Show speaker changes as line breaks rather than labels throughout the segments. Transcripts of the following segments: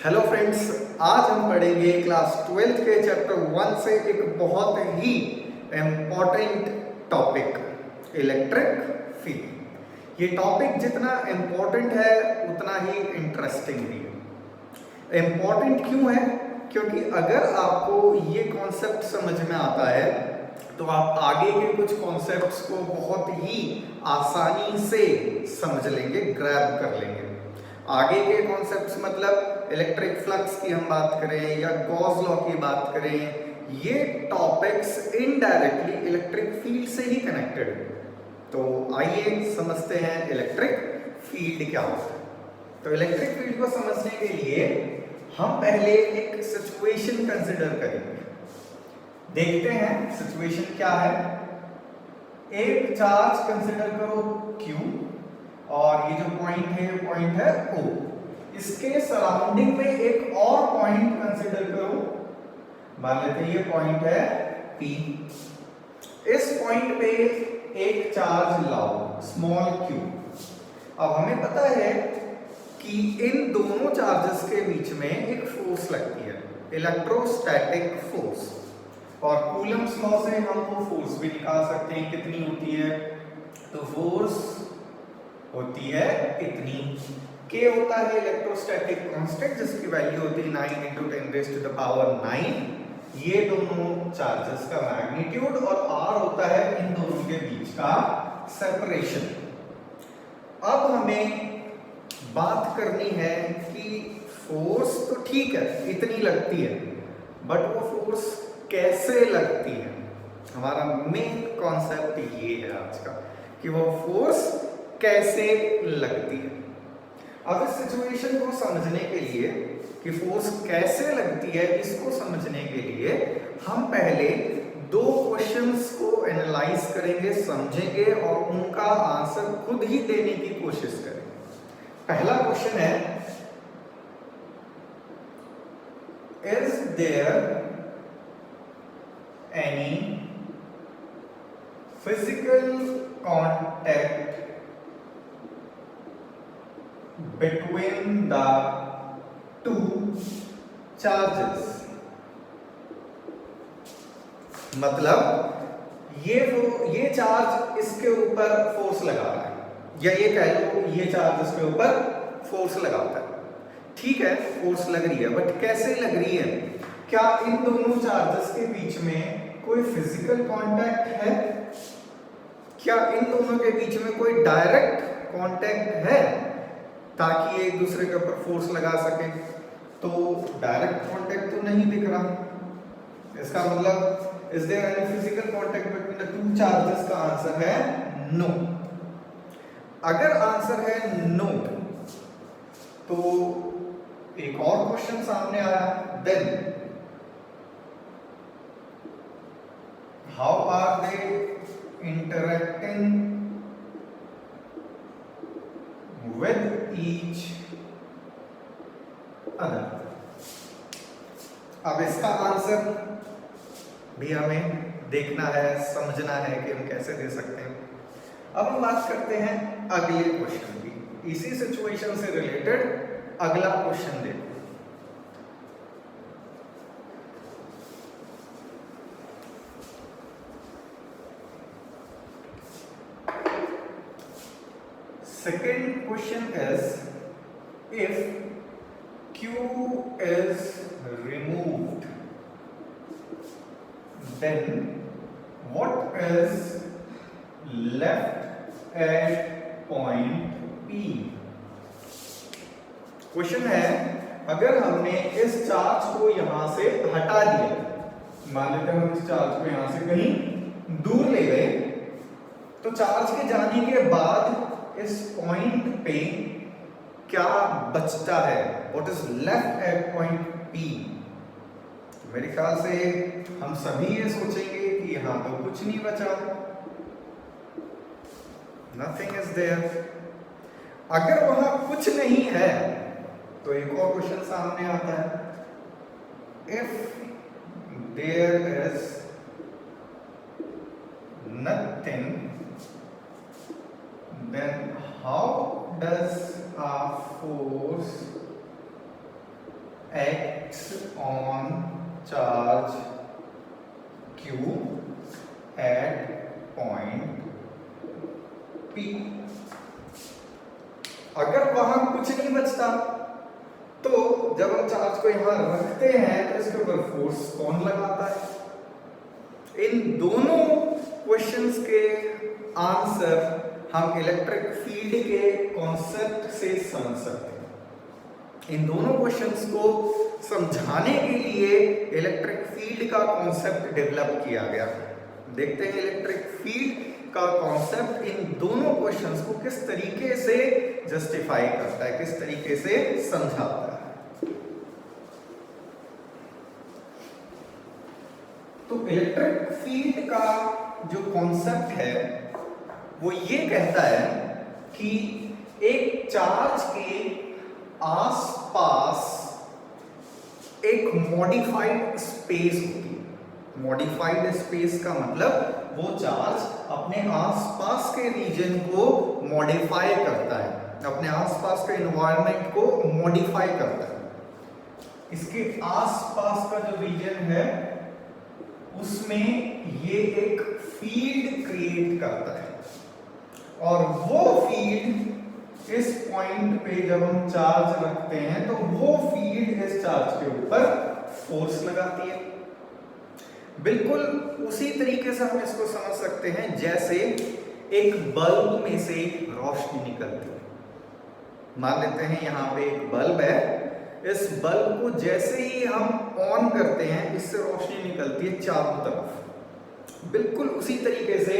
Hello friends, आज हम पढ़ेंगे क्लास 12th के चैप्टर 1 से एक बहुत ही इम्पोर्टेंट टॉपिक इलेक्ट्रिक फील्ड। ये टॉपिक जितना इम्पोर्टेंट है उतना ही इंटरेस्टिंग भी है। इम्पोर्टेंट क्यों है? क्योंकि अगर आपको ये कॉन्सेप्ट समझ में आता है तो आप आगे के कुछ कॉन्सेप्ट्स को बहुत ही आसानी से समझ लेंगे, ग्रैब कर लेंगे। आगे के कॉन्सेप्ट्स मतलब इलेक्ट्रिक फ्लक्स की हम बात करें या गॉस लॉ की बात करें, ये टॉपिक्स इनडायरेक्टली इलेक्ट्रिक फील्ड से ही कनेक्टेड है। तो आइए समझते हैं इलेक्ट्रिक फील्ड क्या होता है। तो इलेक्ट्रिक फील्ड को समझने के लिए हम पहले एक सिचुएशन कंसिडर करेंगे। देखते हैं सिचुएशन क्या है। एक चार्ज कंसिडर करो Q और ये जो पॉइंट है O। इसके सराउंडिंग में एक और पॉइंट कंसिडर करो, मान लेते हैं ये पॉइंट है P। इस पॉइंट पे एक चार्ज लाओ स्मॉल q। अब हमें पता है कि इन दोनों चार्जेस के बीच में एक फोर्स लगती है, इलेक्ट्रोस्टैटिक फोर्स। और कूलम्ब्स लॉ से हम वो फोर्स भी निकाल सकते हैं, कितनी होती है। तो फोर्स होती है इतनी। K होता है इलेक्ट्रोस्टैटिक कांस्टेंट जिसकी वैल्यू होती है 9 × 10⁻⁹ ये दोनों चार्जेस का मैग्नीट्यूड, और R होता है इन दोनों के बीच का सेपरेशन। अब हमें बात करनी है कि फोर्स तो ठीक है इतनी लगती है, बट वो फोर्स कैसे लगती है। हमारा मेन कॉन्सेप्ट ये है आज का कि वो फोर्स कैसे लगती है। अब इस सिचुएशन को समझने के लिए कि फोर्स कैसे लगती है, इसको समझने के लिए हम पहले दो क्वेश्चंस को एनालाइज करेंगे, समझेंगे और उनका आंसर खुद ही देने की कोशिश करेंगे। पहला क्वेश्चन है, is there any physical contact between the two charges। मतलब ये चार्ज इसके ऊपर फोर्स लगा रहा है, या ये कह लो ये चार्ज इसके ऊपर फोर्स लगाता है। ठीक है, फोर्स लग रही है, बट कैसे लग रही है? क्या इन दोनों चार्जेस के बीच में कोई फिजिकल कांटेक्ट है? क्या इन दोनों के बीच में कोई डायरेक्ट कांटेक्ट है ताकि एक दूसरे के ऊपर फोर्स लगा सके? तो डायरेक्ट कांटेक्ट तो नहीं दिख रहा। इसका मतलब is there any physical contact between the two charges? का आंसर है नो। अगर आंसर है नो तो एक और क्वेश्चन सामने आया, then how are they interacting with each other? अब इसका आंसर भी हमें देखना है, समझना है कि हम कैसे दे सकते हैं। अब हम बात करते हैं अगले क्वेश्चन की। इसी सिचुएशन से रिलेटेड अगला क्वेश्चन देखो। Second question is, if Q is removed, then what is left at point P? Question है, अगर हमने इस चार्ज को यहां से हटा दिया, मान लेते हैं हम इस चार्ज को यहां से कहीं दूर ले गए, तो चार्ज के जाने के बाद इस पॉइंट पे क्या बचता है? What is left eight point P? मेरे ख्याल से हम सभी ये सोचेंगे कि यहां तो कुछ नहीं बचा, नथिंग इज देयर। अगर वहां कुछ नहीं है तो एक और क्वेश्चन सामने आता है, if there is nothing, then how does a force acts on charge q at point p। अगर वहां कुछ नहीं बचता तो जब हम चार्ज को यहां रखते हैं तो इसके ऊपर फोर्स कौन लगाता है। इन दोनों क्वेश्चंस के आंसर हम इलेक्ट्रिक फील्ड के कॉन्सेप्ट से समझ सकते हैं। इन दोनों क्वेश्चंस को समझाने के लिए इलेक्ट्रिक फील्ड का कॉन्सेप्ट डेवलप किया गया। देखते हैं इलेक्ट्रिक फील्ड का कॉन्सेप्ट इन दोनों क्वेश्चंस को किस तरीके से जस्टिफाई करता है, किस तरीके से समझाता है। तो इलेक्ट्रिक फील्ड का जो कॉन्सेप्ट है वो ये कहता है कि एक चार्ज के आसपास एक मॉडिफाइड स्पेस होती है। मॉडिफाइड स्पेस का मतलब वो चार्ज अपने आसपास के रीजन को मॉडिफाई करता है, अपने आसपास के एनवायरनमेंट को मॉडिफाई करता है। इसके आसपास का जो रीजन है उसमें ये एक फील्ड क्रिएट करता है और वो फील्ड इस पॉइंट पे जब हम चार्ज रखते हैं तो वो फील्ड इस चार्ज के ऊपर फोर्स लगाती है। बिल्कुल उसी तरीके से हम इसको समझ सकते हैं जैसे एक बल्ब में से रोशनी निकलती है। मान लेते हैं यहाँ पे एक बल्ब है, इस बल्ब को जैसे ही हम ऑन करते हैं इससे रोशनी निकलती है चारों तरफ। बिल्कुल उसी तरीके से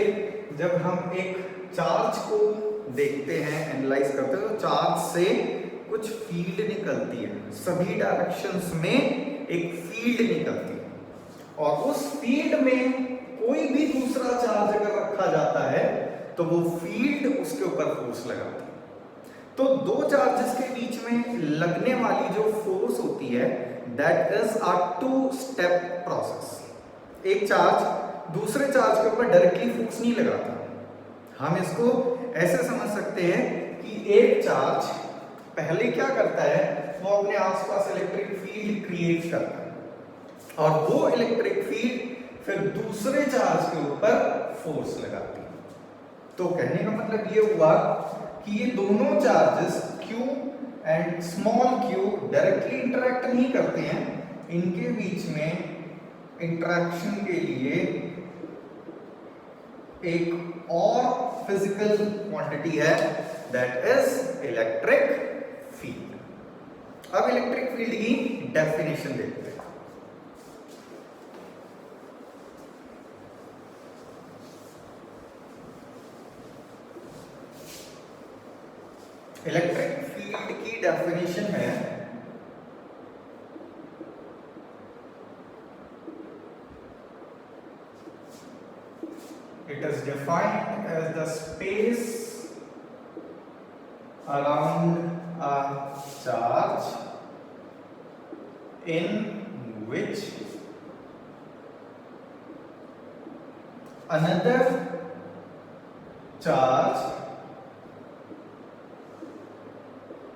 जब हम एक चार्ज को देखते हैं, एनालाइज करते हैं, तो चार्ज से कुछ फील्ड निकलती है, सभी डायरेक्शंस में एक फील्ड निकलती है और उस फील्ड में कोई भी दूसरा चार्ज अगर रखा जाता है तो वो फील्ड उसके ऊपर फोर्स लगाती है। तो दो चार्जेस के बीच में लगने वाली जो फोर्स होती है that is a two step process. एक चार्ज दूसरे चार्ज के ऊपर डायरेक्टली फोर्स नहीं लगाता। हम इसको ऐसे समझ सकते हैं कि एक चार्ज पहले क्या करता है, वो अपने आसपास इलेक्ट्रिक फील्ड क्रिएट करता है और वो इलेक्ट्रिक फील्ड फिर दूसरे चार्ज के ऊपर फोर्स लगाती है। तो कहने का मतलब ये हुआ कि ये दोनों charges Q and small q directly interact नहीं करते हैं, इनके बीच में इंटरेक्शन के लिए एक और फिजिकल क्वांटिटी है दैट इज इलेक्ट्रिक फील्ड। अब इलेक्ट्रिक फील्ड की डेफिनेशन देखते हैं। इलेक्ट्रिक फील्ड की डेफिनेशन है it is defined as the space around a charge in which another charge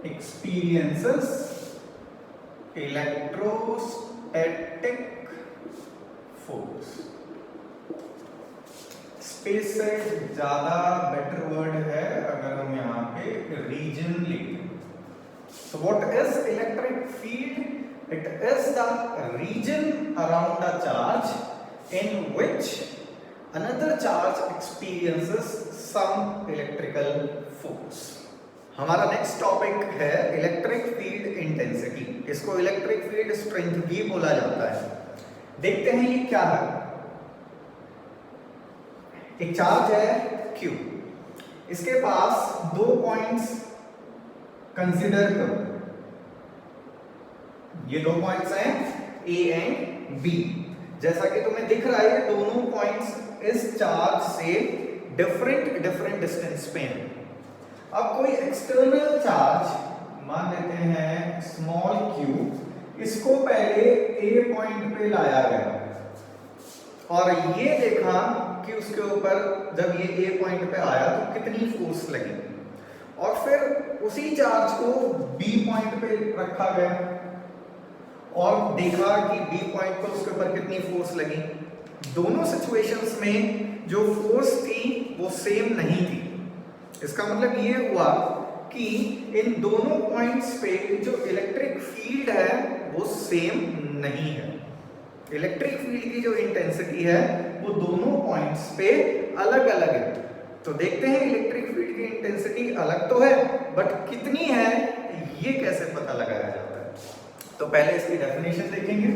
experiences electrostatic force। Space से ज्यादा बेटर वर्ड है अगर हम यहाँ पे रीजन लिखें। So what is electric field? It is the region around a charge in which another charge experiences some electrical force। हमारा next topic है इलेक्ट्रिक फील्ड इंटेंसिटी। इसको इलेक्ट्रिक फील्ड स्ट्रेंथ भी बोला जाता है। देखते हैं ये क्या है। एक चार्ज है Q, इसके पास दो पॉइंट्स कंसीडर करो। ये दो पॉइंट्स हैं A एंड B। जैसा कि तुम्हें दिख रहा है दोनों पॉइंट्स इस चार्ज से डिफरेंट डिस्टेंस पे हैं। अब कोई एक्सटर्नल चार्ज मान लेते हैं स्मॉल q, इसको पहले A पॉइंट पे लाया गया और ये देखा कि उसके ऊपर जब ये A पॉइंट पे आया तो कितनी फोर्स लगी और फिर उसी चार्ज को B पॉइंट पे रखा गया देखा कि बी पॉइंट पर उसके ऊपर कितनी फोर्स लगी। दोनों सिचुएशंस में जो फोर्स थी वो सेम नहीं थी। इसका मतलब ये हुआ कि इन दोनों पॉइंट्स पे जो इलेक्ट्रिक फील्ड है वो सेम नहीं है। इलेक्ट्रिक फील्ड की जो इंटेंसिटी है वो दोनों पॉइंट्स पे अलग अलग है। तो देखते हैं इलेक्ट्रिक फील्ड की इंटेंसिटी अलग तो है, बट कितनी है ये कैसे पता लगाया जाता है। तो पहले इसकी डेफिनेशन देखेंगे।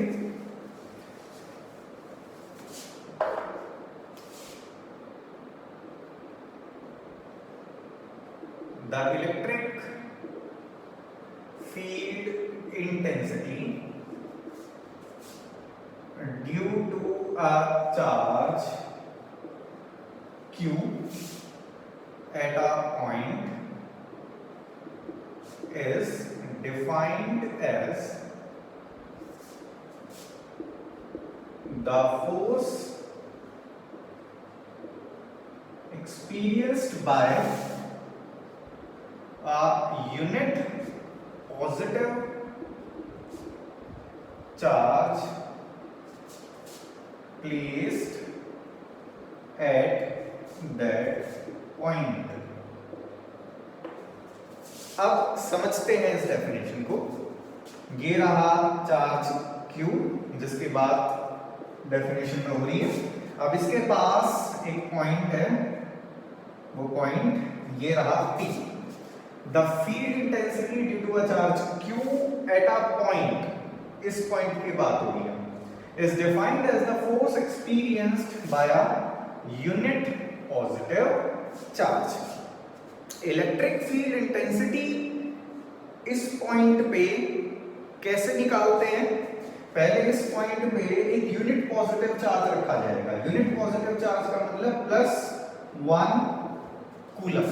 The electric field intensity due to a charge Q at a point is defined as the force experienced by a unit positive charge placed at that point। अब समझते हैं इस डेफिनेशन को। ये रहा चार्ज Q जिसके बाद डेफिनेशन में हो रही है। अब इसके पास एक पॉइंट है, वो पॉइंट ये रहा P। The field intensity due to a charge Q at a point, इस पॉइंट की बात हो रही है, is defined as the force experienced by a unit positive charge। Electric field intensity इस पॉइंट पे कैसे निकालते हैं? पहले इस पॉइंट पे एक यूनिट पॉजिटिव चार्ज रखा जाएगा। यूनिट पॉजिटिव चार्ज का मतलब +1 coulomb,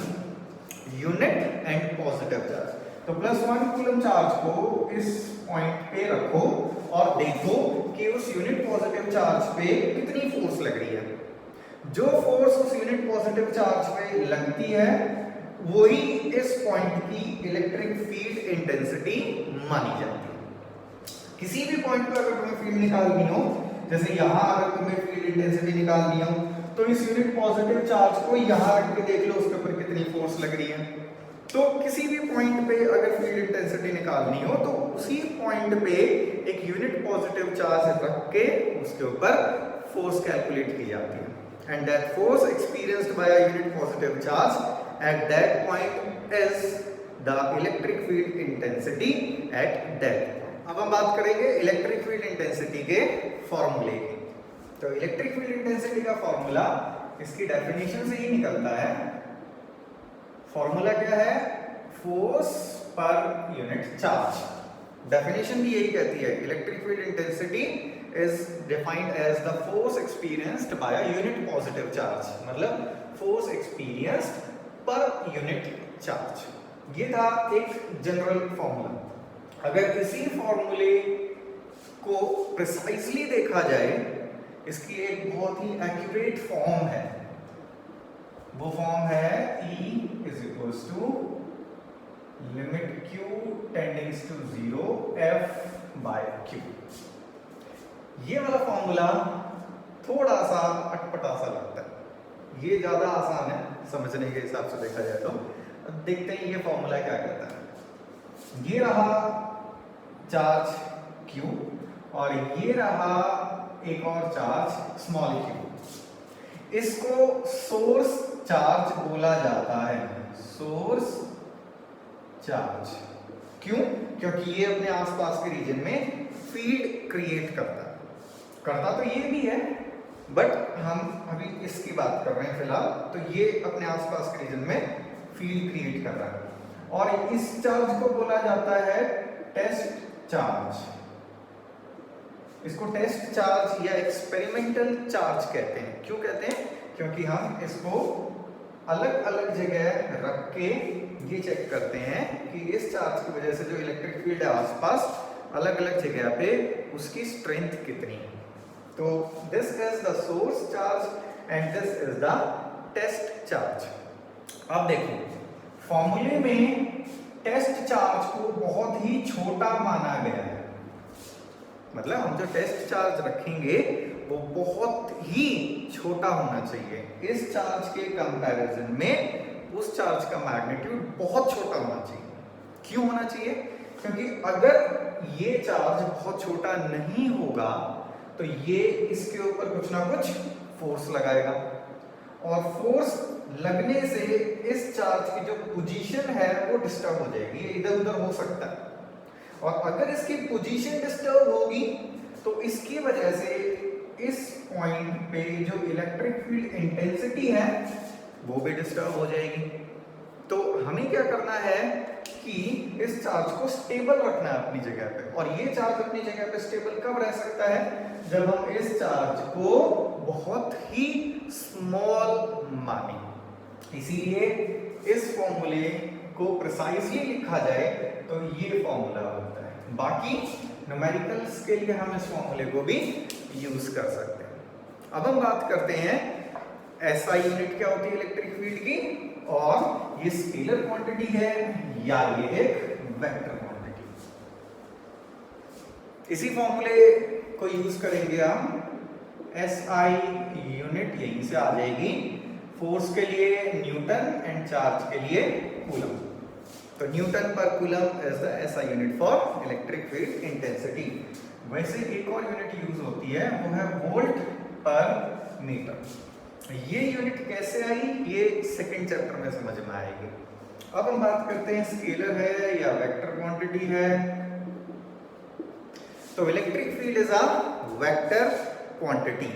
unit and positive charge. तो +1 कूलम चार्ज को इस पॉइंट पे रखो और देखो कि उस यूनिट पॉजिटिव चार्ज पे कितनी फोर्स लग रही है। जो फोर्स उस यूनिट पॉजिटिव चार्ज पे लगती है वही इस पॉइंट की इलेक्ट्रिक फील्ड इंटेंसिटी मानी जाती है। किसी भी पॉइंट पर अगर तुम्हें फील्ड निकालनी हो, जैसे यहां अगर तुम्हें फील्ड इंटेंसिटी निकालनी हो तो इस यूनिट पॉजिटिव चार्ज को यहां रख के देख लो उसके ऊपर कितनी फोर्स लग रही है। तो किसी भी पॉइंट पे अगर फील्ड इंटेंसिटी निकालनी हो तो उसी पॉइंट पे एक यूनिट पॉजिटिव चार्ज रख के उसके ऊपर फोर्स कैलकुलेट की जाती है। And that force experienced by a unit positive charge at that point is the electric field intensity at that point। अब हम बात करेंगे इलेक्ट्रिक फील्ड इंटेंसिटी के फॉर्मूले की। तो इलेक्ट्रिक फील्ड इंटेंसिटी का फॉर्मूला इसकी डेफिनेशन से ही निकलता है। फॉर्मूला क्या है? Force per unit charge. Definition भी यही कहती है, electric field intensity is defined as the force experienced by a unit positive charge, मतलब force experienced per unit charge। ये था एक जनरल फॉर्मूला। अगर इसी फॉर्मूले को प्रिसाइजली देखा जाए, इसकी एक बहुत ही एक्यूरेट फॉर्म है। वो फॉर्म है E is equals to limit Q tending to 0 F by Q। ये वाला फॉर्मूला थोड़ा सा अटपटा सा लगता है, ये ज्यादा आसान है समझने के हिसाब से देखा जाए तो। अब देखते हैं ये फॉर्मूला क्या कहता है। ये रहा चार्ज Q और ये रहा एक और चार्ज स्मॉल q। इसको सोर्स चार्ज बोला जाता है, सोर्स चार्ज। क्यों? क्योंकि ये अपने आसपास के रीजन में फील्ड क्रिएट करता तो ये भी है, बट हम अभी इसकी बात कर रहे हैं फिलहाल। तो ये अपने आसपास के रीजन में फील्ड क्रिएट कर रहा है और इस चार्ज को बोला जाता है टेस्ट चार्ज। इसको टेस्ट चार्ज या एक्सपेरिमेंटल चार्ज कहते हैं। क्यों कहते हैं? क्योंकि हम इसको अलग अलग जगह रख के ये चेक करते हैं कि इस चार्ज की वजह से जो इलेक्ट्रिक फील्ड है आसपास अलग अलग जगह पे उसकी स्ट्रेंथ कितनी है। तो this is the source charge and this is the test charge. अब देखो फॉर्मूले में टेस्ट चार्ज को बहुत ही छोटा माना गया है। मतलब हम जो टेस्ट चार्ज रखेंगे वो बहुत ही छोटा होना चाहिए। इस चार्ज के कंपैरिजन में उस चार्ज का मैग्नीट्यूड बहुत छोटा होना चाहिए। क्यों होना चाहिए? क्योंकि अगर ये चार्ज बहुत छोटा नहीं होगा तो ये इसके ऊपर कुछ ना कुछ फोर्स लगाएगा, और फोर्स लगने से इस चार्ज की जो पोजीशन है वो डिस्टर्ब हो जाएगी, इधर उधर हो सकता है। और अगर इसकी पोजीशन डिस्टर्ब होगी तो इसकी वजह से इस पॉइंट पे जो इलेक्ट्रिक फील्ड इंटेंसिटी है वो भी डिस्टर्ब हो जाएगी। तो हमें क्या करना है कि इस चार्ज को स्टेबल रखना है अपनी जगह पे। और ये चार्ज अपनी जगह पे स्टेबल कब रह सकता है? जब हम इस चार्ज को बहुत ही स्मॉल माने। इसीलिए इस फॉर्मूले को प्रिसाइजली लिखा जाए तो ये फॉर्मूला होता है। बाकी न्यूमेरिकल्स के लिए हम इस फॉर्मूले को भी यूज कर सकते हैं। अब हम बात करते हैं एसआई यूनिट क्या होती है इलेक्ट्रिक फील्ड की, और ये स्केलर क्वांटिटी है या ये एक वेक्टर क्वांटिटी। इसी फॉर्मूले को यूज करेंगे हम। एसआई यूनिट यहीं से आ जाएगी, फोर्स के लिए न्यूटन एंड चार्ज के लिए कूलम। तो Newton per coulomb is the SI unit for electric field intensity. वैसे एक और यूनिट यूज होती है, वो है वोल्ट पर मीटर। ये यूनिट कैसे आई ये सेकंड चैप्टर में समझ में आएगी। अब हम बात करते हैं स्केलर है या वेक्टर क्वांटिटी है। तो electric field is a vector quantity.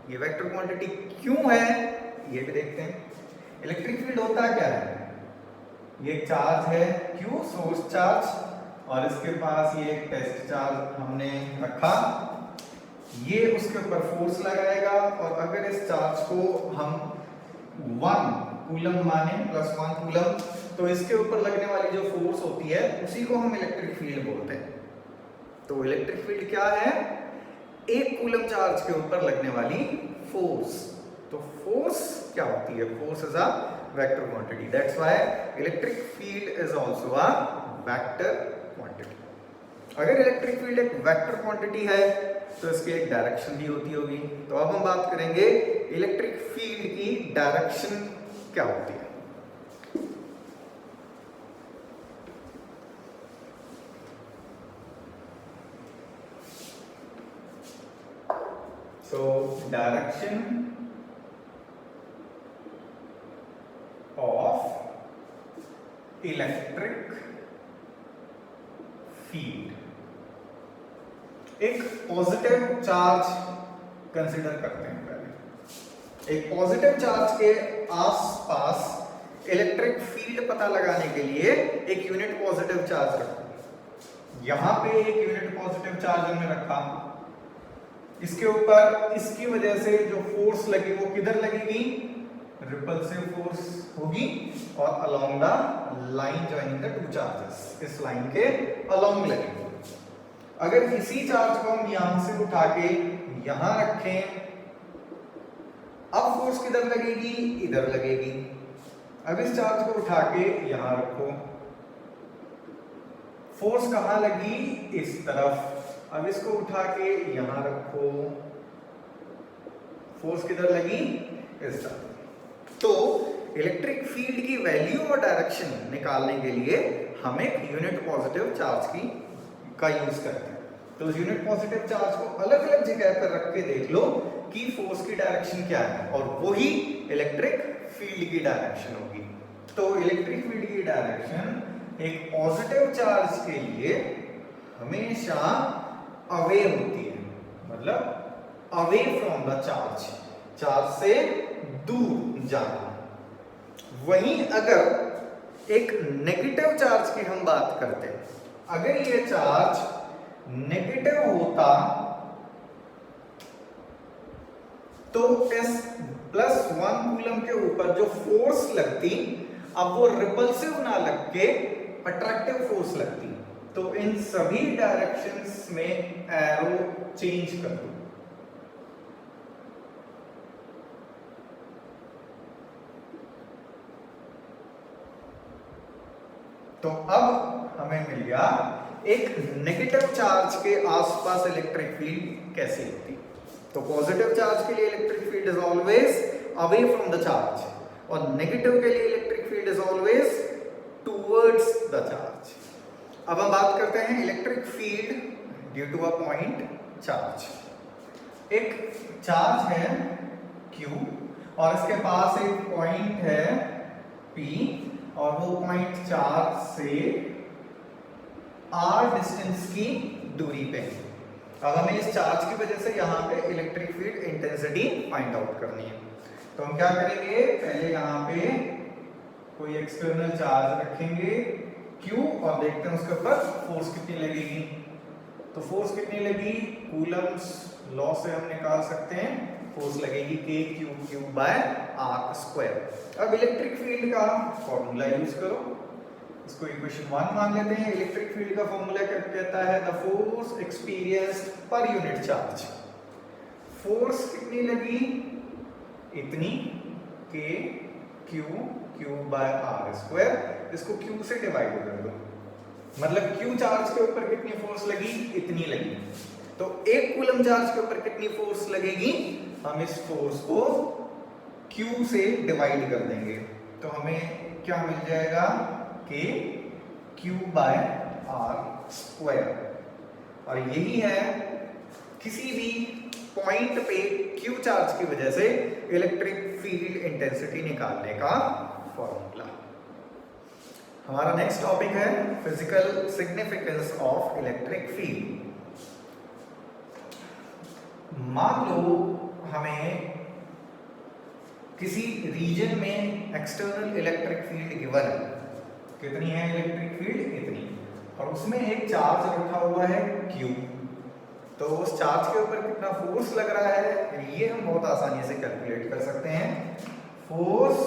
ये वेक्टर क्वांटिटी क्यों है ये भी देखते हैं। इलेक्ट्रिक फील्ड होता क्या है? ये चार्ज है Q, सोर्स चार्ज, और इसके पास ये एक टेस्ट चार्ज हमने रखा। ये उसके ऊपर फोर्स लगाएगा, और अगर इस चार्ज को हम 1 कूलम माने, +1 कूलम, तो इसके ऊपर लगने वाली जो फोर्स होती है उसी को हम इलेक्ट्रिक फील्ड बोलते हैं। तो इलेक्ट्रिक फील्ड क्या है? 1 कूलम चार्ज के ऊपर लगने वाली फोर्स। तो फोर्स क्या होती है? Force is a vector quantity. That's why electric field is also a vector quantity. अगर इलेक्ट्रिक फील्ड एक वेक्टर क्वांटिटी है तो इसकी एक डायरेक्शन भी होती होगी। तो अब हम बात करेंगे इलेक्ट्रिक फील्ड की डायरेक्शन क्या होती है। So direction of electric field, एक पॉजिटिव चार्ज कंसिडर करते हैं पहले। एक पॉजिटिव चार्ज के आसपास इलेक्ट्रिक फील्ड पता लगाने के लिए एक यूनिट पॉजिटिव चार्ज रखो। यहां पे एक यूनिट पॉजिटिव चार्ज हमने रखा, इसके ऊपर इसकी वजह से जो फोर्स लगी वो किधर लगेगी? रिपल्सिव फोर्स होगी, और along the line joining the two charges, इस लाइन के अलोंग लगेगी। अगर इसी चार्ज को हम यहां से उठा के यहां रखें, अब फोर्स किधर लगेगी? इधर लगेगी। अब इस चार्ज को उठा के यहां रखो, फोर्स कहां लगी? इस तरफ। अब इसको उठा के यहां रखो, फोर्स किधर लगी? इस तरफ। तो इलेक्ट्रिक फील्ड की वैल्यू और डायरेक्शन निकालने के लिए हम एक यूनिट पॉजिटिव चार्ज का यूज करते हैं। तो उस यूनिट पॉजिटिव चार्ज को अलग अलग जगह पर रख के देख लो कि फोर्स की डायरेक्शन क्या है, और वही इलेक्ट्रिक फील्ड की डायरेक्शन होगी। तो इलेक्ट्रिक फील्ड की डायरेक्शन एक पॉजिटिव चार्ज के लिए हमेशा अवे होती है, मतलब away from the charge, charge से दूर जाना। वहीं अगर एक नेगेटिव चार्ज की हम बात करते हैं, अगर ये चार्ज नेगेटिव होता तो इस +1 कूलम के ऊपर जो फोर्स लगती, अब वो रिपल्सिव ना लग के अट्रैक्टिव फोर्स लगती। तो इन सभी डायरेक्शंस में एरो चेंज कर दो। तो अब हमें मिल गया एक नेगेटिव चार्ज के आसपास इलेक्ट्रिक फील्ड कैसी होती है? तो पॉजिटिव चार्ज के लिए electric field is always away from the charge, और नेगेटिव के लिए electric field is always towards the charge. अब हम बात करते हैं electric field due to a point charge. एक चार्ज है Q और इसके पास एक पॉइंट है P, और वो पॉइंट चार्ज से r डिस्टेंस की दूरी पे है। अब हमें इस चार्ज की वजह से यहाँ पे electric field intensity find out करनी है। तो हम क्या करेंगे, पहले यहाँ पे कोई एक्सटर्नल चार्ज रखेंगे Q और देखते हैं उसके ऊपर फोर्स कितनी लगेगी। तो फोर्स कितनी लगी, कूलम्स लॉ से हम निकाल सकते हैं, फोर्स लगेगी K∅r²। अब इलेक्ट्रिक फील्ड का फॉर्मूला यूज करो, इसको इक्वेशन 1 मान लेते हैं। इलेक्ट्रिक फील्ड का फॉर्मूला क्या कहता है, the force experienced per unit charge. Force कितनी लगी, इतनी K∅r², इसको Q से डिवाइड कर दो, मतलब Q चार्ज के ऊपर कितनी फोर्स लगी, इतनी लगी। तो एक कूलम चार्ज के ऊपर कितनी फोर्स लगेगी, हम इस फोर्स को Q से डिवाइड कर देंगे, तो हमें क्या मिल जाएगा, K∅r²। और यही है किसी भी पॉइंट पे Q चार्ज की वजह से इलेक्ट्रिक फील्ड इंटेंसिटी निकालने का फॉर्मूला। हमारा नेक्स्ट टॉपिक है physical significance of electric field. मान लो हमें किसी रीजन में एक्सटर्नल इलेक्ट्रिक फील्ड गिवन है, कितनी है इलेक्ट्रिक फील्ड, इतनी, और उसमें एक चार्ज रखा हुआ है Q। तो उस चार्ज के ऊपर कितना फोर्स लग रहा है, ये हम बहुत आसानी से कैलकुलेट कर सकते हैं। फोर्स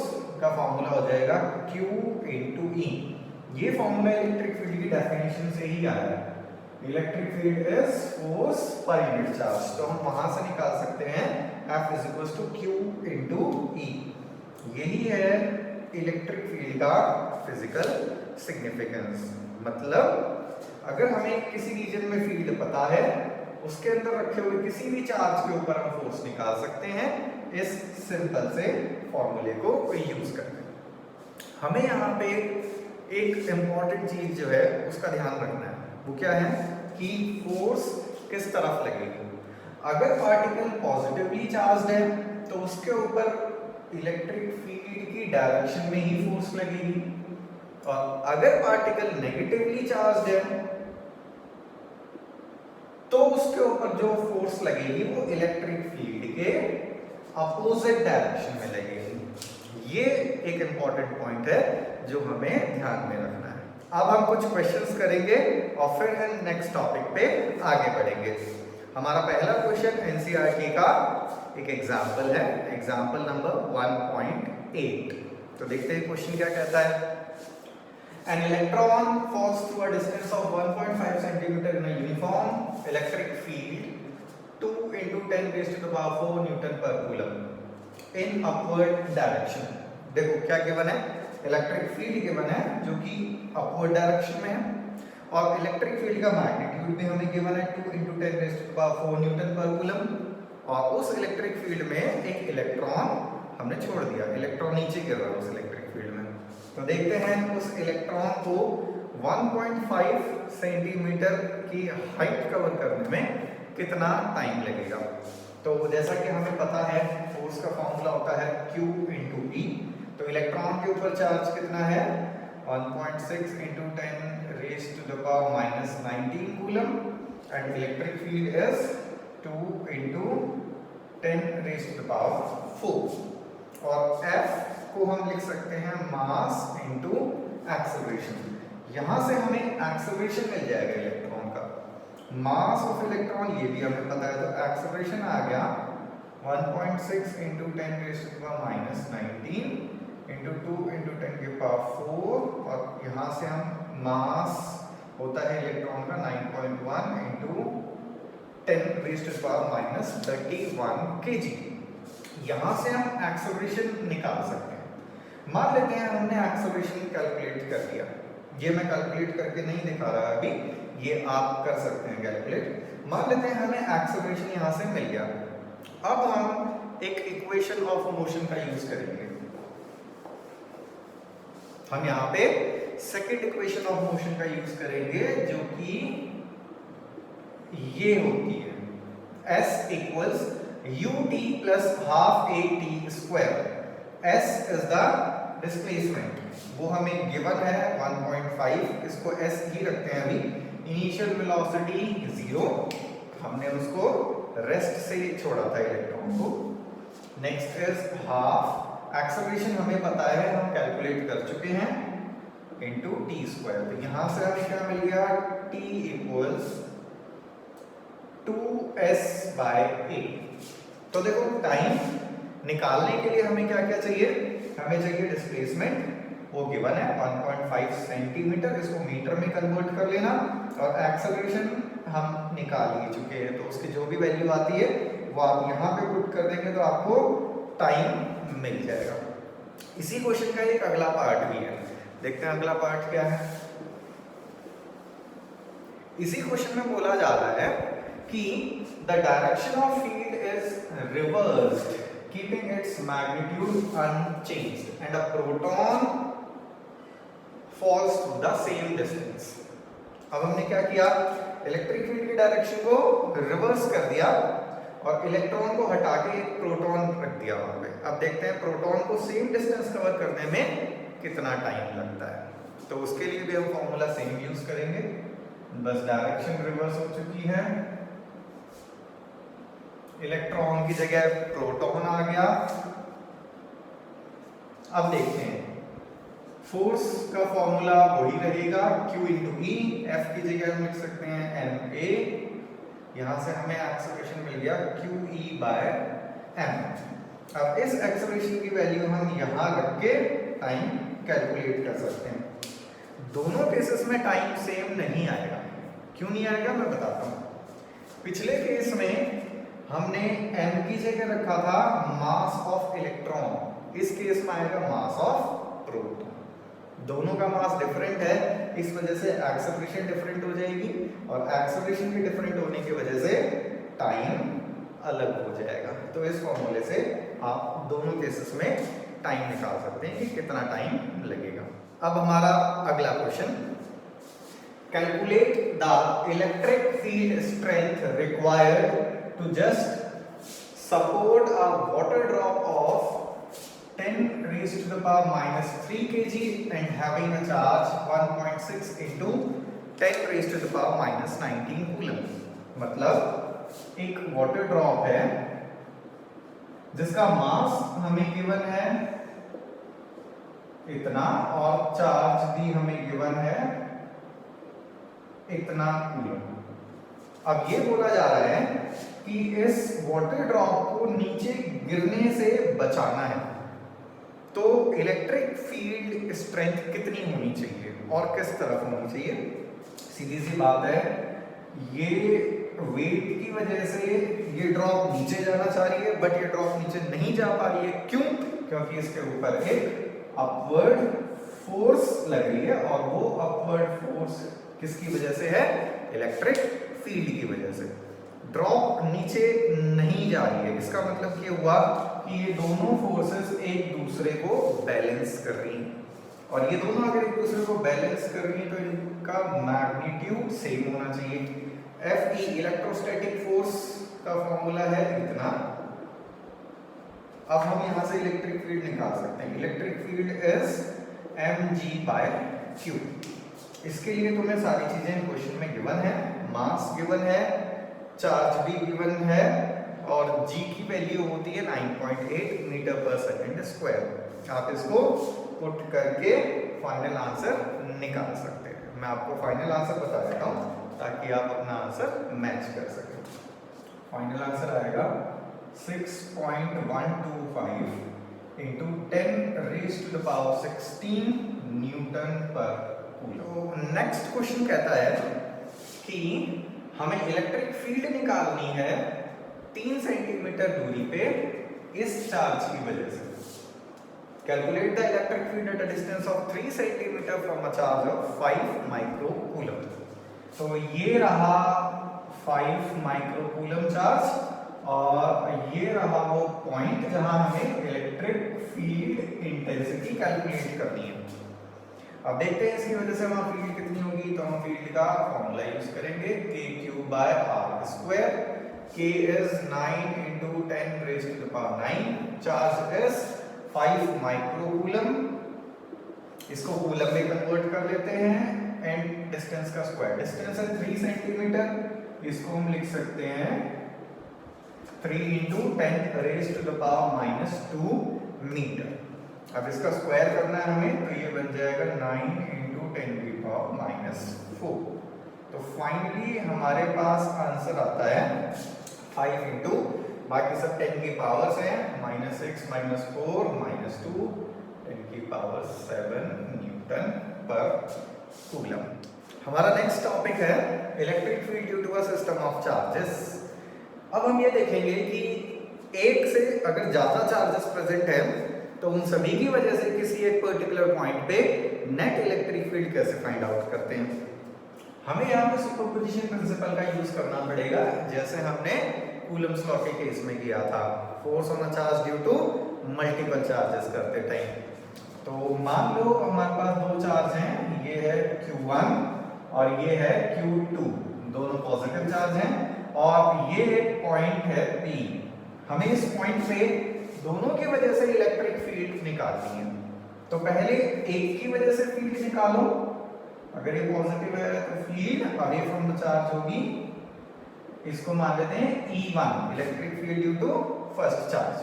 का फॉर्मूला हो जाएगा Q × E। ये फॉर्मूला इलेक्ट्रिक फील्ड की डेफिनेशन से ही आया है, electric field is force per unit charge. तो हम वहां से निकाल सकते हैं F = Q × E। यही है इलेक्ट्रिक फील्ड का फिजिकल सिग्निफिकेंस। मतलब अगर हमें किसी रीजन में फील्ड पता है, उसके अंदर रखे हुए किसी भी चार्ज के ऊपर हम फोर्स निकाल सकते हैं इस सिंपल से फॉर्मूले को यूज करके। हमें यहाँ पे एक इंपॉर्टेंट चीज जो है उसका ध्यान रखना है, वो क्या है कि फोर्स किस तरफ लगेगी। अगर पार्टिकल पॉजिटिवली चार्ज्ड है तो उसके ऊपर इलेक्ट्रिक फील्ड की डायरेक्शन में ही फोर्स लगेगी, और अगर पार्टिकल नेगेटिवली चार्ज्ड है तो उसके ऊपर जो फोर्स लगेगी वो इलेक्ट्रिक फील्ड के अपोजिट डायरेक्शन में लगेगी। ये एक इंपॉर्टेंट पॉइंट है जो हमें ध्यान में रखना है। अब हम कुछ क्वेश्चंस करेंगे और फिर हम नेक्स्ट टॉपिक पे आगे बढ़ेंगे। हमारा पहला क्वेश्चन एनसीईआरटी का एक एग्जाम्पल है, एग्जाम्पल नंबर 1.8। तो देखते हैं क्वेश्चन क्या कहता है। An electron falls through a distance of 1.5 cm in a uniform electric field 2 × 10⁴ Newton per coulomb in upward direction। देखो क्या गिवन है, इलेक्ट्रिक फील्ड गिवन है जो कि अपवर्ड डायरेक्शन में है, और इलेक्ट्रिक फील्ड का मैग्नीट्यूड भी हमें गिवन है 2 × 10⁴ Newton per coulomb, और उस इलेक्ट्रिक फील्ड में एक इलेक्ट्रॉन हमने छोड़ दिया, इलेक्ट्रॉन नीचे गिर रहा है उस इलेक्ट्रिक फील्ड में। तो देखते हैं उस इलेक्ट्रॉन को 1.5 सेंटीमीटर की हाइट कवर करने में कितना टाइम लगेगा। तो जैसा कि हमें पता है फोर्स का फॉर्मूला होता है Q × E। तो इलेक्ट्रॉन के ऊपर चार्ज कितना है, 1.6 × 10⁻⁻19 coulomb, and electric field is 2 × 10⁴। और F को हम लिख सकते हैं मास इनटू एक्सेलरेशन। यहां से हमें एक्सेलरेशन मिल जाएगा इलेक्ट्रॉन का, मास ऑफ इलेक्ट्रॉन ये भी हमें पता है, तो एक्सेलरेशन आ गया 1.6 × 10⁻⁻19 × 2 × 10⁴, और यहां से हम मास होता है इलेक्ट्रॉन का 9.1 × 10⁻31 kg। यहां से हम एक्सेलरेशन निकाल सकते हैं। मान लेते हैं हमने एक्सेलरेशन कैलकुलेट कर लिया, ये मैं कैलकुलेट करके नहीं दिखा रहा अभी, ये आप कर सकते हैं कैलकुलेट। मान लेते हैं हमें एक्सेलरेशन यहाँ से मिल गया। अब हम एक इक्वेशन ऑफ मोशन का यूज करेंगे। हम यहाँ पे सेकंड इक्वेशन ऑफ मोशन का यूज करेंगे जो कि ये होती है S equals ut plus half a t square. S is the displacement, वो हमें गिवन है 1.5, इसको s ही रखते हैं अभी। इनिशियल वेलोसिटी 0, हमने उसको रेस्ट से छोड़ा था इलेक्ट्रॉन को। नेक्स्ट इज हाफ, एक्सेलरेशन हमें पता है, हम कैलकुलेट कर चुके हैं, इनटू t स्क्वायर। तो यहां से हमें क्या मिल गया, t इक्वल्स 2s/a। तो देखो टाइम निकालने के लिए हमें क्या क्या चाहिए, हमें चाहिए डिस्प्लेसमेंट, वो गिवन है 1.5 सेंटीमीटर, इसको मीटर में कन्वर्ट कर लेना, और एक्सेलरेशन हम निकाल ही चुके हैं, तो उसकी जो भी वैल्यू आती है वो आप यहाँ पे पुट कर देंगे तो आपको टाइम मिल जाएगा। इसी क्वेश्चन का एक अगला पार्ट भी है, देखते हैं अगला पार्ट क्या है। इसी क्वेश्चन में बोला जा रहा है कि the direction of field is reversed keeping its magnitude unchanged and a proton falls to the same distance. अब हमने क्या किया, इलेक्ट्रिक फील्ड की डायरेक्शन को रिवर्स कर दिया और इलेक्ट्रॉन को हटा के एक प्रोटॉन रख दिया वहां पे। अब देखते हैं प्रोटॉन को सेम डिस्टेंस कवर करने में कितना टाइम लगता है। तो उसके लिए भी हम फॉर्मूला सेम यूज करेंगे, बस डायरेक्शन रिवर्स हो चुकी है, इलेक्ट्रॉन की जगह प्रोटॉन आ गया। अब देखते हैं फोर्स का फॉर्मूला वही रहेगा, Q इंटू ई, F की जगह हम लिख सकते हैं ma, यहां से हमें एक्सेलरेशन मिल गया QE/m। अब इस एक्सेलरेशन की वैल्यू हम यहां रख के टाइम कैलकुलेट कर सकते हैं। दोनों केसेस में टाइम सेम नहीं आएगा, क्यों नहीं आएगा मैं बताता हूं। पिछले केस में हमने m की जगह रखा था मास ऑफ इलेक्ट्रॉन, इस केस में आएगा मास ऑफ प्रोटॉन। दोनों का मास डिफरेंट है, इस वजह से एक्सेलरेशन डिफरेंट हो जाएगी, और एक्सेलरेशन के डिफरेंट होने की वजह से टाइम अलग हो जाएगा। तो इस फॉर्मूले से आप दोनों केसेस में टाइम निकाल सकते हैं कि कितना टाइम लगेगा। अब हमारा अगला question, calculate the electric field strength required to just support a water drop of 10 raised to the power minus 3 kg and having a charge 1.6 into 10 raised to the power minus 19 coulomb। मतलब एक water drop है जिसका मास हमें given है इतना और charge भी हमें गिवन है इतना कूलम। अब ये बोला जा रहा है कि इस वाटर ड्रॉप को नीचे गिरने से बचाना है, तो इलेक्ट्रिक फील्ड स्ट्रेंथ कितनी होनी चाहिए और किस तरफ होनी चाहिए। सीधी सी बात है, ये वेट की वजह से ये ड्रॉप नीचे जाना चाह रही है, बट ये ड्रॉप नीचे नहीं जा पा रही है। क्यों? क्योंकि इसके ऊपर एक अपवर्ड फोर्स लग रही है, और वो अपवर्ड फोर्स किसकी वजह से है, इलेक्ट्रिक फील्ड की वजह से। ड्रॉप नीचे नहीं जा रही है, इसका मतलब ये हुआ कि ये दोनों फोर्सेस एक दूसरे को बैलेंस कर रही हैं, और ये दोनों अगर एक दूसरे को बैलेंस कर रही हैं तो इनका मैग्नीट्यूड सेम होना चाहिए। Fe इलेक्ट्रोस्टैटिक फोर्स का फॉर्मूला है इतना। अब हम यहां से इलेक्ट्रिक फील्ड निकाल सकते हैं, इलेक्ट्रिक फील्ड इज mg/q। इसके लिए तुम्हें सारी चीजें क्वेश्चन में गिवन है, मास गिवन है, चार्ज भी गिवन है, और g की वैल्यू होती है 9.8 मीटर पर सेकंड स्क्वायर। आप इसको पुट करके फाइनल आंसर निकाल सकते हैं। मैं आपको फाइनल आंसर बता देता हूं ताकि आप अपना आंसर मैच कर सकें। फाइनल आंसर आएगा 6.125 into 10 raised to the power 16 Newton per coulomb. Next question कहता है कि हमें इलेक्ट्रिक फील्ड निकालनी है 3 सेंटीमीटर दूरी पे इस चार्ज की वजह से। Calculate the electric field at a distance of 3 centimetre from a charge of 5 micro coulomb. तो ये रहा 5 माइक्रोकूलम चार्ज और ये रहा वो पॉइंट जहां हमें इलेक्ट्रिक फील्ड इंटेंसिटी कैलकुलेट करनी है। अब देखते हैं इसकी वजह से वहां फील्ड कितनी होगी। तो हम फील्ड का फॉर्मूला यूज करेंगे Q/r²। K is 9 into 10 raised to the power 9, charge is 5 microcoulomb, इसको कूलम में कन्वर्ट कर लेते हैं एंड डिस्टेंस का स्क्वायर, डिस्टेंस है 3 सेंटीमीटर, इसको हम लिख सकते हैं 3 into 10 raised to the power -2 metre. अब इसका स्क्वायर करना है हमें, तो ये बन जाएगा 9 into 10 की पावर -4। तो फाइनली हमारे पास आंसर आता है 5 into, बाकी सब 10 की पावर्स हैं, -6 -4 -2, 10 की पावर 7 न्यूटन पर कूलम। हमारा नेक्स्ट टॉपिक है electric field due to a system of charges. अब हम ये देखेंगे कि एक से अगर ज्यादा चार्जेस प्रेजेंट है तो उन सभी की वजह से किसी एक पर्टिकुलर पॉइंट पे नेट इलेक्ट्रिक फील्ड कैसे फाइंड आउट करते हैं। हमें यहाँ पे सुपरपोजिशन प्रिंसिपल का यूज करना पड़ेगा, जैसे हमने कूलम्स लॉ के केस में किया था, force on a charge due to multiple charges करते टाइम। तो मान लो हमारे पास दो चार्ज हैं, ये है Q1 और ये है Q2, दोनों पॉजिटिव चार्ज हैं और ये एक पॉइंट है P। हमें इस पॉइंट पे दोनों की वजह से इलेक्ट्रिक फील्ड निकालनी है। तो पहले एक की वजह से फील्ड निकालो, अगर ये पॉजिटिव है तो field away from the charge होगी, इसको मान लेते हैं E1 electric field due to first charge.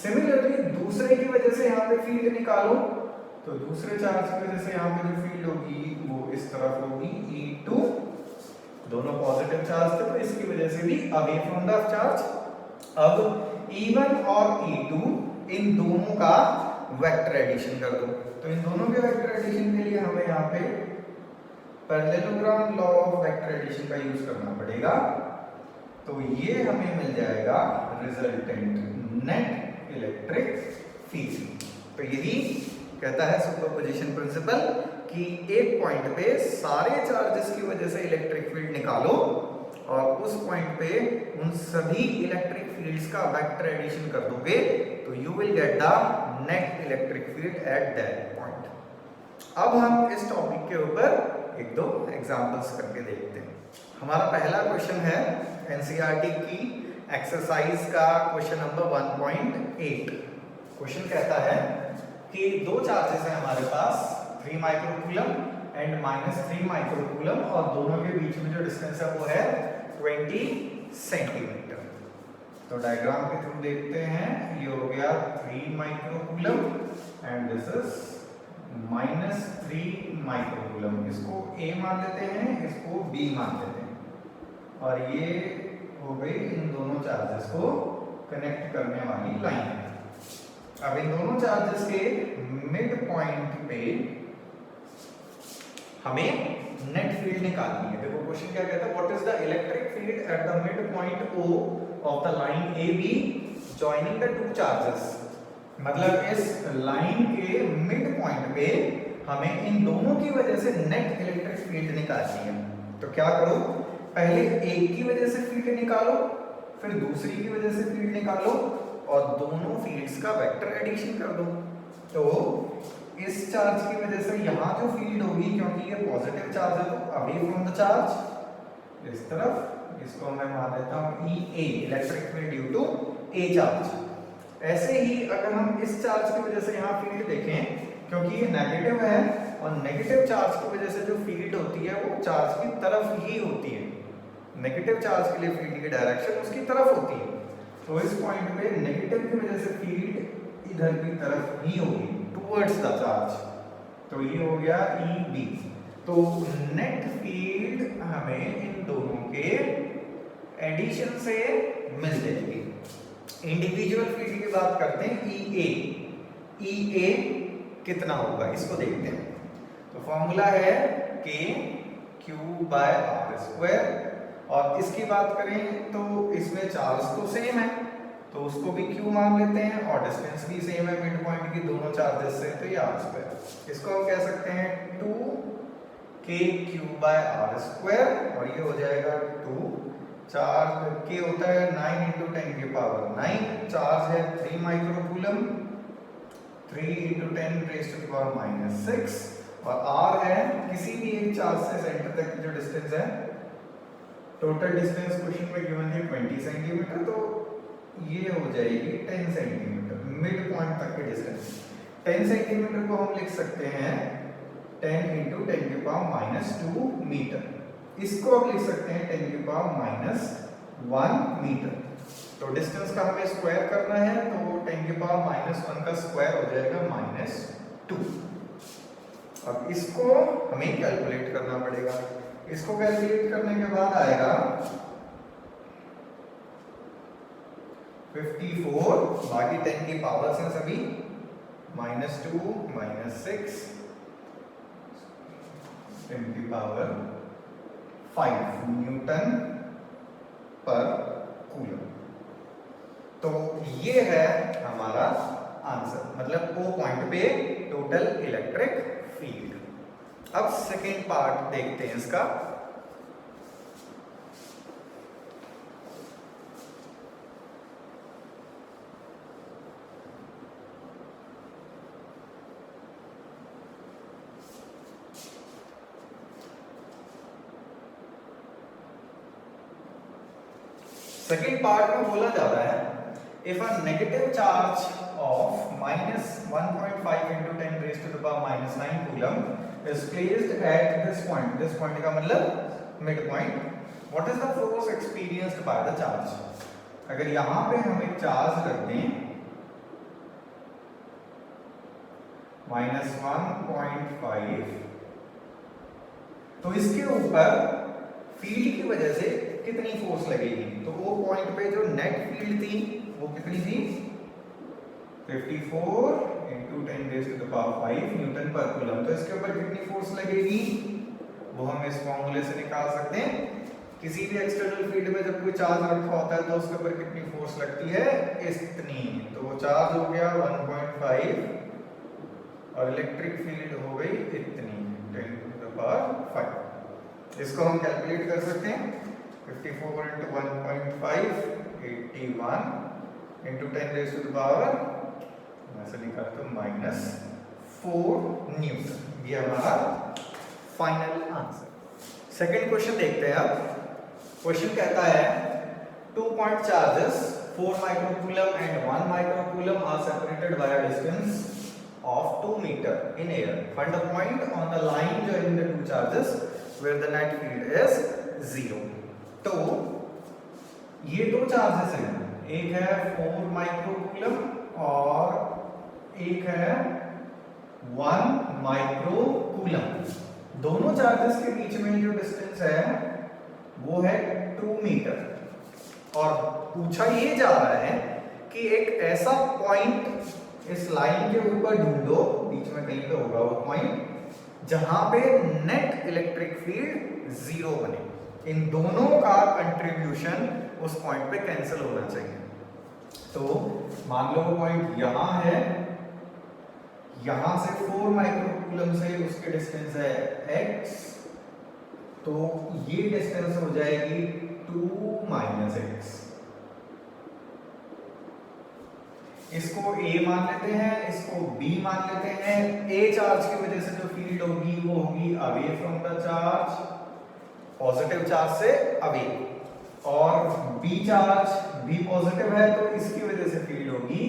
Similarly दूसरे की वजह से यहाँ पे फील्ड निकालो, तो दूसरे चार्ज की वजह से यहाँ पे जो फील्ड होगी वो इस तरफ होगी E2, दोनों पॉजिटिव चार्ज थे तो इसकी वजह से भी अवे फ्रॉम द चार्ज। अब E1 और E2 इन दोनों का वेक्टर एडिशन कर दो, तो इन दोनों के वेक्टर एडिशन के लिए हमें यहाँ पे parallelogram law of vector addition का यूज करना पड़ेगा। तो ये हमें मिल जाएगा रिजल्टेंट नेट इलेक्ट्रिक फील्ड। तो यही कहता है सुपरपोजिशन प्रिंसिपल कि एक पॉइंट पे सारे चार्जेस की वजह से इलेक्ट्रिक फील्ड निकालो और उस पॉइंट पे उन सभी इलेक्ट्रिक फील्ड्स का वेक्टर एडिशन कर दोगे तो you will get the net electric field at that point. अब हम इस टॉपिक के ऊपर एक दो एग्जांपल्स करके देखते हैं। हमारा पहला क्वेश्चन है एनसीईआरटी की एक्सरसाइज का क्वेश्चन नंबर 1.8। क्वेश्चन कहता है कि दो चार्जेस हैं हमारे पास 3 माइक्रोकूलम एंड -3 माइक्रोकूलम और दोनों के बीच में जो डिस्टेंस है वो है 20 सेंटीमीटर। तो डायग्राम के थ्रू देखते हैं, ये हो गया 3 microcoulomb and this is -3 microcoulomb. इसको A मान लेते हैं, इसको B मान लेते हैं और ये हो गई इन दोनों चार्जेस को कनेक्ट करने वाली लाइन। अब इन दोनों चार्जेस के मिड पॉइंट पे हमें नेट फील्ड निकालनी है। देखो क्वेश्चन क्या कहता है, what is the electric field at the mid point O of the line AB joining the two charges. मतलब इस लाइन के मिड पॉइंट पे हमें इन दोनों की वजह से नेट इलेक्ट्रिक फील्ड निकालनी है। तो क्या करो, पहले एक की वजह से फील्ड निकालो, फिर दूसरी की वजह से फील्ड निकालो और दोनों फील्ड्स का वेक्टर एडिशन कर दो। तो इस चार्ज की वजह से यहाँ जो फील्ड होगी, क्योंकि ये पॉजिटिव चार्ज है तो अवे फ्रॉम द चार्ज इस तरफ, इसको मैं मान देता हूँ EA electric field due to A charge. ऐसे ही अगर हम इस चार्ज की वजह से यहाँ फील्ड देखें, क्योंकि ये नेगेटिव है और नेगेटिव चार्ज की वजह से जो फील्ड होती है वो चार्ज की तरफ ही होती है। नेगेटिव चार्ज के लिए फील्ड की डायरेक्शन उसकी तरफ होती है, तो इस पॉइंट पे नेगेटिव की वजह से फील्ड इधर की तरफ ही होगी, टुवर्ड्स द चार्ज। तो ये हो गया EB। तो नेट फील्ड हमें इन दोनों के एडिशन से मिल जाएगी। इंडिविजुअल फील्ड की बात करते हैं EA कितना होगा इसको देखते हैं। तो फॉर्मूला है Q/r²। और इसकी बात करें तो इसमें चार्ज तो सेम है तो उसको भी Q मान लेते हैं और डिस्टेंस भी सेम है मिड पॉइंट की दोनों चार्जेस से, तो ये r²। इसको हम कह सकते हैं 2 k cube by R square और ये हो जाएगा 2 चार्ज k होता है 9 इंटू 10 की पावर 9, चार्ज है 3 microcoulomb, 3 into 10 raise to the power minus 6 और r है किसी भी एक चार्ज से सेंटर तक की जो डिस्टेंस है, टोटल डिस्टेंस क्वेश्चन में गिवन है 20 सेंटीमीटर, तो ये हो जाएगी 10 सेंटीमीटर मिड पॉइंट तक की डिस्टेंस। 10 सेंटीमीटर को हम लिख सकते हैं 10 इंटू 10 की पावर माइनस 2 मीटर, इसको अब लिख सकते हैं 10 की पावर माइनस 1 मीटर। तो डिस्टेंस का हमें स्क्वायर करना है, तो 10 की पावर माइनस 1 का स्क्वायर हो जाएगा माइनस 2। अब इसको हमें कैलकुलेट करना पड़ेगा, इसको कैलकुलेट करने के बाद आएगा 54, बाकी 10 की पावर से सभी माइनस 2 माइनस 6 10 की पावर 5 न्यूटन पर कूलम। तो ये है हमारा आंसर, मतलब ओ पॉइंट पे टोटल इलेक्ट्रिक फील्ड। अब सेकेंड पार्ट देखते हैं इसका। सेकेंड पार्ट में बोला जा रहा है if a negative charge of minus 1.5 into 10 raised to the power minus 9 coulomb is placed at this point का मतलब mid point, what is the force experienced by the charge? अगर यहाँ पे हम एक चार्ज रख दें minus 1.5, तो इसके ऊपर फील्ड की वजह से कितनी फोर्स लगेगी? तो वो पॉइंट पे जो नेट फील्ड थी वो कितनी थी? 54 into 10 raise to the power 5 newton per coulomb. तो इसके ऊपर कितनी फोर्स लगेगी वो हम इस फॉर्मूले से निकाल सकते हैं। किसी भी एक्सटर्नल फील्ड में जब कोई चार्ज रखा होता है तो उसके ऊपर कितनी फोर्स लगती है? इतनी। तो वो चार्ज हो गया 1.5 और इलेक्ट्रिक फील्ड हो गई इतनी 10 टू द पावर 5। इसको हम कैलकुलेट कर सकते हैं। 54 into 1.5 81 into 10 raise to the power ऐसे निकालते हैं माइनस 4 न्यूटन। ये हमारा फाइनल आंसर। सेकंड क्वेश्चन देखते हैं अब। क्वेश्चन कहता है 2 point charges 4 microcoulomb and 1 microcoulomb are separated by a distance of 2 meter in air. Find a point on the line joining the two charges where the net field is 0. तो ये दो charges हैं, एक है 4 microcoulomb और एक है 1 microcoulomb. दोनों चार्जेस के बीच में जो डिस्टेंस है वो है 2 मीटर और पूछा ये जा रहा है कि एक ऐसा पॉइंट इस लाइन के ऊपर ढूंढो, बीच में कहीं पे होगा वो पॉइंट, जहां पे नेट इलेक्ट्रिक फील्ड 0 बने। इन दोनों का कंट्रीब्यूशन उस पॉइंट पे कैंसिल होना चाहिए। तो मान लो वो पॉइंट यहां है, यहां से 4 माइक्रोकूलम से उसके डिस्टेंस है x, तो ये डिस्टेंस हो जाएगी 2 माइनस x। इसको A मान लेते हैं, इसको B मान लेते हैं। A चार्ज की वजह से जो फील्ड होगी वो होगी away from the charge, positive charge से अवे, और B चार्ज भी पॉजिटिव है तो इसकी वजह से फील्ड होगी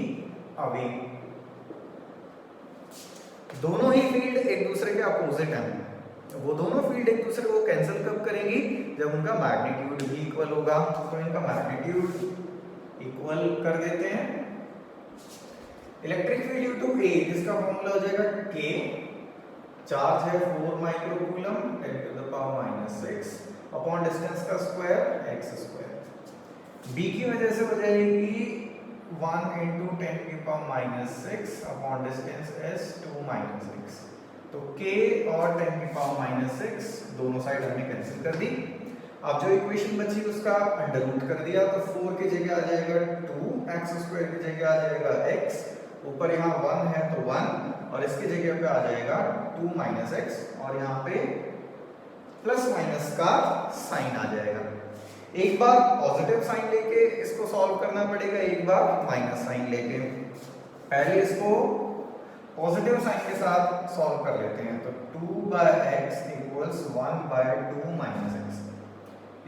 अवे। दोनों ही फील्ड एक दूसरे के अपोजिट हैं। वो दोनों फील्ड एक दूसरे को कैंसिल कब करेंगी? जब उनका मैग्नीट्यूड भी इक्वल होगा। तो इनका मैग्नीट्यूड इक्वल कर देते हैं। Electric field due to A, इसका फॉर्मूला हो जाएगा K, चार्ज है 4 microcoulomb 10 to the power minus 6 upon distance का स्क्वायर x स्क्वायर। B की वजह से हो जाएगी 1 इंटू 10 की power minus 6 upon distance s 2 minus 6। तो K और 10 की पावर माइनस 6 दोनों साइड हमने कैंसिल कर दी। अब जो इक्वेशन बची उसका अंडर रूट कर दिया, तो 4 की जगह आ जाएगा 2, x स्क्वायर की जगह आ जाएगा x, ऊपर यहाँ 1 है तो 1 और इसकी जगह पे आ जाएगा 2 माइनस x और यहाँ पे प्लस माइनस का साइन आ जाएगा। एक बार पॉजिटिव साइन लेके इसको सॉल्व करना पड़ेगा, एक बार माइनस साइन लेके। पहले इसको पॉजिटिव साइन के साथ सॉल्व कर लेते हैं। तो 2/x इक्वल्स 1/2 माइनस एक्स।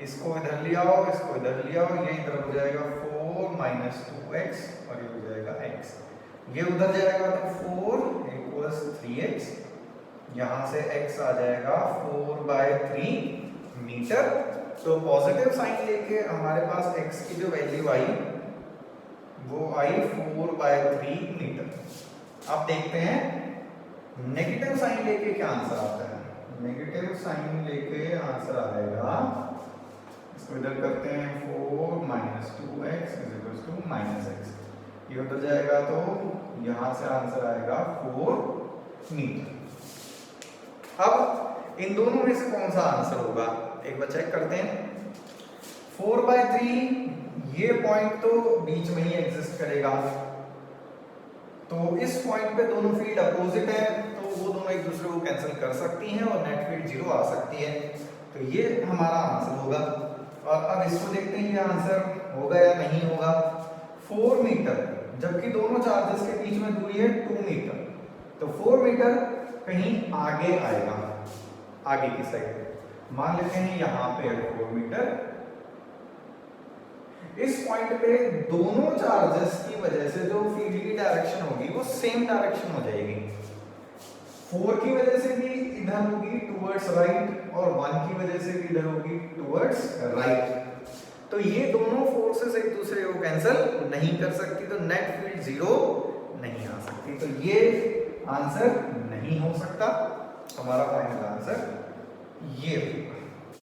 इसको इधर ले आओ, इसको इधर ले आओ, ये इधर हो जाएगा 4 माइनस 2x और ये हो जाएगा x। ये उधर जाएगा तो 4 इक्वल्स 3x, यहाँ से x आ जाएगा 4/3 मीटर। तो पॉजिटिव साइन लेके हमारे पास x की जो वैल्यू आई वो आई 4/3 मीटर। अब देखते हैं नेगेटिव साइन लेके क्या आंसर आता है। नेगेटिव साइन लेके आंसर आएगा, इसको इधर करते हैं 4 minus 2x is equal to minus x। ये उधर जाएगा तो यहाँ से आंसर आएगा 4 मीटर। अब इन दोनों में से कौन सा आंसर होगा एक बार चेक करते हैं। 4/3 ये पॉइंट तो बीच में ही एग्जिस्ट करेगा, तो इस पॉइंट पे दोनों फील्ड अपोजिट है, तो वो दोनों एक दूसरे को कैंसिल कर सकती हैं और नेट फील्ड 0 आ सकती है। तो ये हमारा आंसर होगा। और अब इसको देखते हैं ये आंसर होगा या नहीं होगा। 4 मीटर, जबकि दोनों चार्जेस के बीच में दूरी है 2 मीटर, तो 4 मीटर कहीं आगे आएगा, आगे की साइड। मान लेते हैं यहाँ पे 4 मीटर। इस पॉइंट पे दोनों चार्जेस की वजह से जो फील्ड की डायरेक्शन होगी वो सेम डायरेक्शन हो जाएगी। 4 की वजह से भी इधर होगी टुवर्ड्स राइट और 1 की वजह से भी इधर होगी टुवर्ड्स राइट। तो ये दोनों फोर्सेस एक दूसरे को कैंसिल नहीं कर सकती, तो नेट फील्ड 0 नहीं आ सकती। तो ये आंसर नहीं हो सकता, हमारा फाइनल आंसर ये होगा।